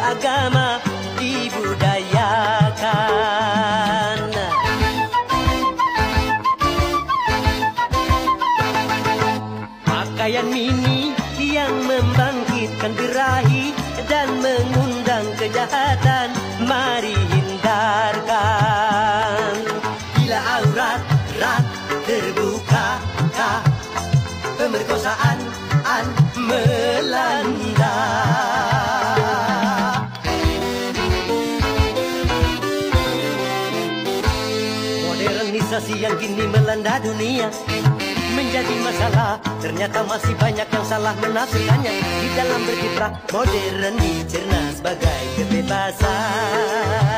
agama dibudayakan. Pakaian mini yang membangkitkan birahi dan mengundang kejahatan, mari hindarkan. Bila aurat terbuka, pemerkosaan melanda. Modernisasi yang kini melanda dunia menjadi masalah. Ternyata masih banyak yang salah menafsirkannya. Di dalam berkiprah modern dicerna sebagai kebebasan.